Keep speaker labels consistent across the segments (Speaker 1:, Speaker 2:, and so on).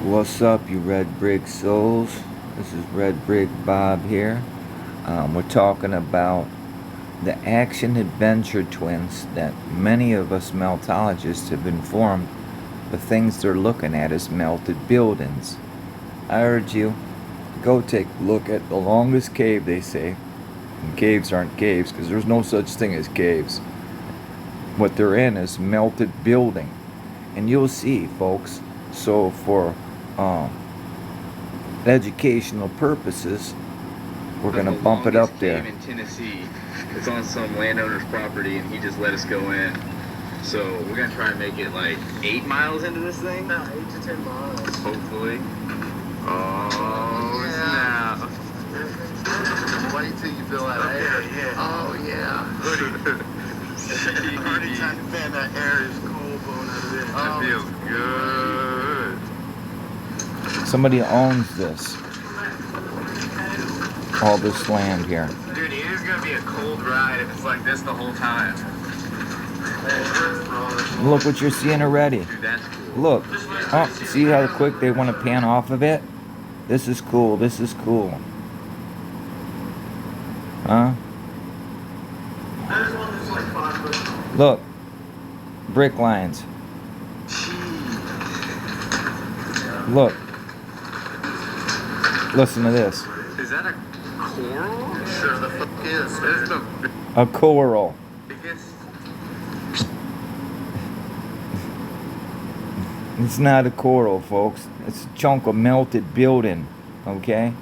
Speaker 1: What's up, you Red Brick Souls? This is Red Brick Bob here. We're talking about the action adventure twins that many of us meltologists have informed the things they're looking at as melted buildings. I urge you, go take a look at the longest cave, they say. And caves aren't caves because there's no such thing as caves. What they're in is melted building. And you'll see, folks. So for educational purposes, we're going to bump it up there.
Speaker 2: In Tennessee, it's on some landowner's property, and he just let us go in. So we're going to try and make it like 8 miles into this thing.
Speaker 3: No, 8 to 10 miles.
Speaker 2: Hopefully. Oh, yeah.
Speaker 3: Wait till you feel that air. Yeah. Oh, yeah. Already trying to fan that air is cold blowing out of there.
Speaker 2: That feels good.
Speaker 1: Somebody owns this. All this land here.
Speaker 2: Dude, it is going to be a cold ride if it's like this the whole time.
Speaker 1: Look what you're seeing already.
Speaker 2: Dude, that's cool.
Speaker 1: Look. Oh, see how quick they want to pan off of it? This is cool. This is cool. Huh? Look. Brick lines. Look. Listen to this.
Speaker 2: Is that a coral?
Speaker 3: Sure the fuck is.
Speaker 2: That's the
Speaker 1: A coral.
Speaker 2: biggest.
Speaker 1: It's not a coral, folks. It's a chunk of melted building. Okay?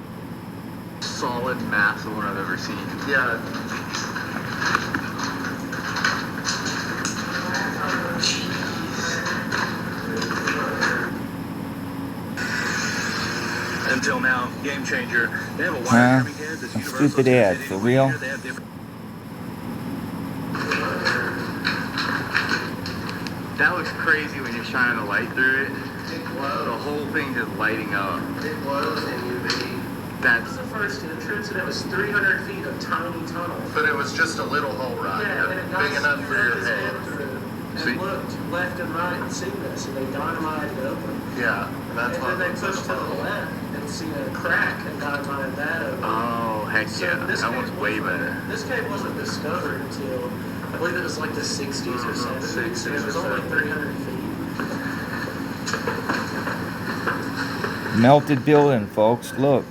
Speaker 2: Solid mass of one I've ever seen.
Speaker 3: Yeah.
Speaker 2: Until now, game changer. They have a wire
Speaker 1: Huh?
Speaker 2: trimming head that's
Speaker 1: A
Speaker 2: universal
Speaker 1: stupid
Speaker 2: to
Speaker 1: ad,
Speaker 2: any
Speaker 1: for
Speaker 2: way
Speaker 1: real?
Speaker 2: here. They have different- That looks crazy when you're shining a light through it.
Speaker 3: It
Speaker 2: The
Speaker 3: glows.
Speaker 2: whole thing just lighting up.
Speaker 3: It glows in UV.
Speaker 2: That's
Speaker 4: The first entrance, and it was 300 feet of tiny tunnel.
Speaker 3: But it was just a little hole, right?
Speaker 4: Yeah, and it got
Speaker 3: Big enough for your
Speaker 4: this
Speaker 3: head.
Speaker 4: through,
Speaker 2: See?
Speaker 4: and looked left and right and seen this, and they dynamited it open.
Speaker 3: Yeah, and that's
Speaker 4: And
Speaker 3: what
Speaker 4: then they pushed to the left and seen a crack and dynamited that open.
Speaker 2: oh heck
Speaker 4: So
Speaker 2: yeah,
Speaker 4: this
Speaker 2: that
Speaker 4: cave
Speaker 2: one's way
Speaker 4: wasn't-
Speaker 2: better.
Speaker 4: This cave wasn't discovered until, I believe it was like the 60s or 70s, and it was only 300 feet.
Speaker 1: Melted building, folks. Look.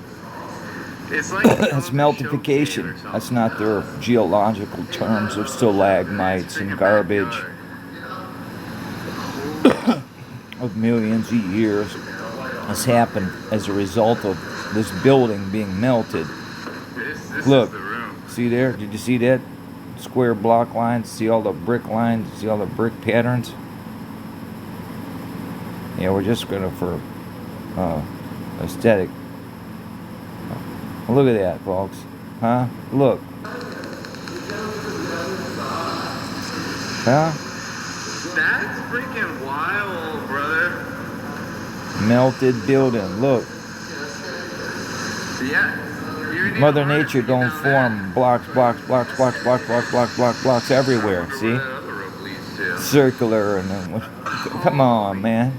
Speaker 2: It's like
Speaker 1: That's meltification. That's not their geological terms of stalagmites and garbage of millions of years. Has happened as a result of this building being melted.
Speaker 2: This
Speaker 1: Look.
Speaker 2: is the room.
Speaker 1: See there? Did you see that? Square block lines. See all the brick lines? See all the brick patterns? Yeah, we're just gonna for aesthetic. Look at that, folks. Huh? Look. Huh?
Speaker 2: That's freaking wild, brother.
Speaker 1: Melted building. Look.
Speaker 2: Yeah. You need
Speaker 1: Mother
Speaker 2: to
Speaker 1: Nature
Speaker 2: get
Speaker 1: don't
Speaker 2: down
Speaker 1: form blocks everywhere.
Speaker 2: there.
Speaker 1: See?
Speaker 2: Where the other rope leads to.
Speaker 1: Circular and then. Come on, man.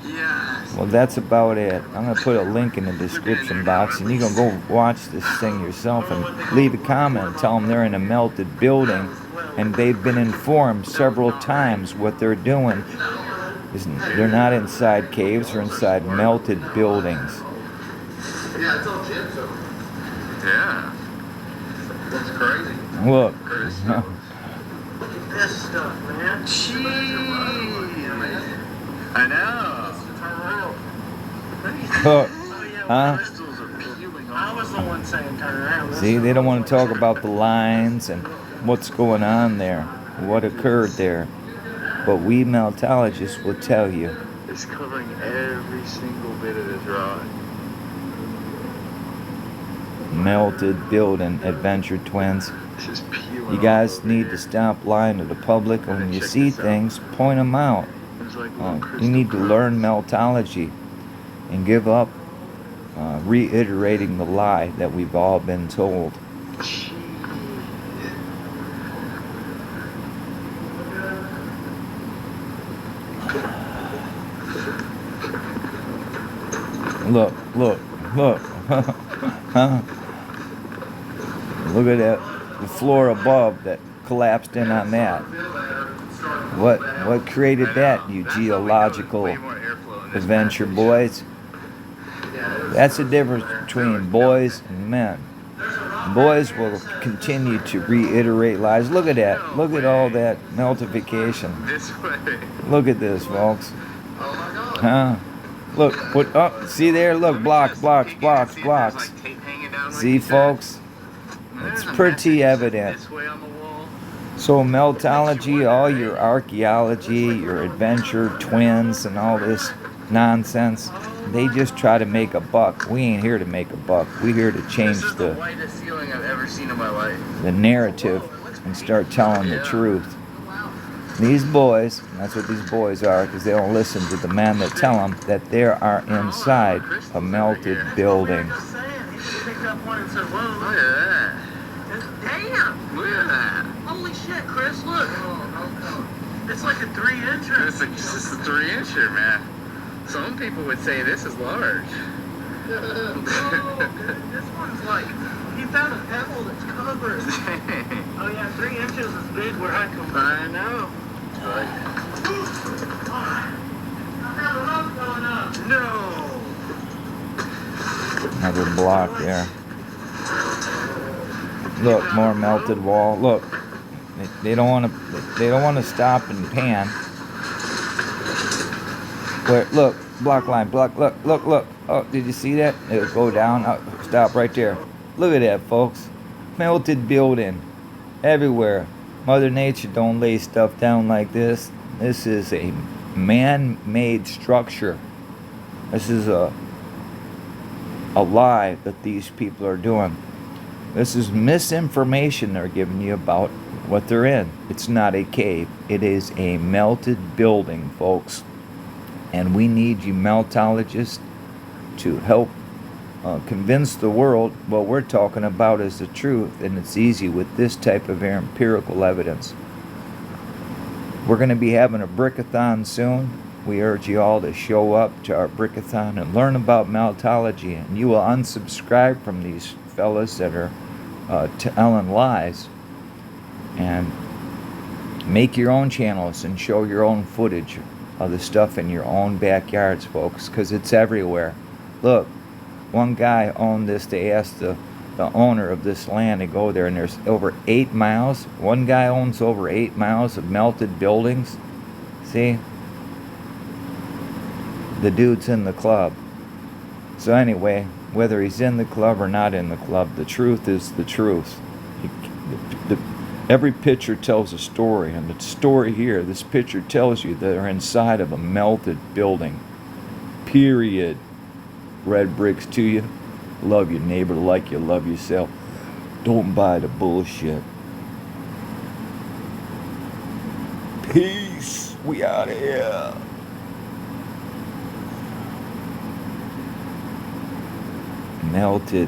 Speaker 2: Yes.
Speaker 1: Well, that's about it. I'm going to put a link in the description box, and you can go watch this thing yourself and leave a comment. Tell them they're in a melted building, and they've been informed several times what they're doing. They're not inside caves, they're inside melted buildings.
Speaker 3: Yeah, it's all gypsum.
Speaker 2: Yeah.
Speaker 3: That's crazy.
Speaker 1: Look.
Speaker 4: Look at this stuff, man.
Speaker 2: Jeez. I know.
Speaker 4: Turn around.
Speaker 1: Look.
Speaker 4: Oh, yeah,
Speaker 1: Huh?
Speaker 2: Crystals are peeling
Speaker 4: I
Speaker 2: off.
Speaker 4: was the one saying turn around. This
Speaker 1: See, they
Speaker 4: stuff
Speaker 1: don't
Speaker 4: was
Speaker 1: want to
Speaker 4: like,
Speaker 1: talk about the lines and what's going on there, what occurred there. But we meltologists will tell you.
Speaker 2: It's covering every single bit of this rock.
Speaker 1: Melted building, adventure twins.
Speaker 2: It's just peeling
Speaker 1: You
Speaker 2: off
Speaker 1: guys
Speaker 2: over
Speaker 1: need
Speaker 2: here.
Speaker 1: to stop lying to the public, and when you see things, point them out.
Speaker 2: There's like little
Speaker 1: You
Speaker 2: crystal
Speaker 1: need to
Speaker 2: growths.
Speaker 1: learn meltology and give up reiterating the lie that we've all been told.
Speaker 2: Jeez.
Speaker 1: Look, look, look. Huh? Look at that. The floor above that collapsed in on that. What created that, you geological adventure boys? That's the difference between boys and men. Boys will continue to reiterate lies. Look at that. Look at all that meltification.
Speaker 2: This way.
Speaker 1: Look at this, folks.
Speaker 3: Oh my God.
Speaker 1: Huh? Look, what up? See there? Look, blocks, blocks, blocks, blocks. See, folks? It's pretty evident.
Speaker 2: This way on the wall.
Speaker 1: So meltology, all your archaeology, your adventure twins and all this nonsense, they just try to make a buck. We ain't here to make a buck. We're here to change
Speaker 2: This is the
Speaker 1: the
Speaker 2: whitest ceiling I've ever seen in my life.
Speaker 1: narrative and start telling the truth. These boys, and that's what these boys are, because they don't listen to the men that tell them that they are inside a melted building.
Speaker 4: Just saying, he picked up one and said, whoa,
Speaker 2: Look at that.
Speaker 4: damn!
Speaker 2: Look at that.
Speaker 4: Holy shit, Chris, look! It's like a 3-incher.
Speaker 2: This is a 3-incher, man. Some people would say this is large.
Speaker 4: Whoa, this one's like, he found a pebble that's covered. Oh yeah, 3 inches is big where I come from.
Speaker 2: I know.
Speaker 4: I got a rope going up.
Speaker 2: No.
Speaker 1: Another block there. Look, more melted wall. Look, they don't want to. They don't want to stop and pan. Where? Look, block line. Block. Look. Look. Look. Oh, did you see that? It'll go down. Oh, stop right there. Look at that, folks. Melted building everywhere. Mother Nature don't lay stuff down like this. This is a man-made structure. This is a lie that these people are doing. This is misinformation they're giving you about what they're in. It's not a cave. It is a melted building, folks. And we need you meltologists to help convince the world what we're talking about is the truth, and it's easy with this type of empirical evidence. We're going to be having a brickathon soon. We urge you all to show up to our brickathon and learn about meltology, and you will unsubscribe from these fellas that are telling lies, and make your own channels and show your own footage of the stuff in your own backyards, folks, because it's everywhere. Look, one guy owned this. They asked the owner of this land to go there, and there's over 8 miles. One guy owns over 8 miles of melted buildings. See? The dude's in the club. So anyway, whether he's in the club or not in the club, the truth is the truth. Every picture tells a story, and the story here, this picture tells you they're inside of a melted building. Period. Red bricks to you. Love your neighbor like you love yourself. Don't buy the bullshit. Peace. We out of here. Melted.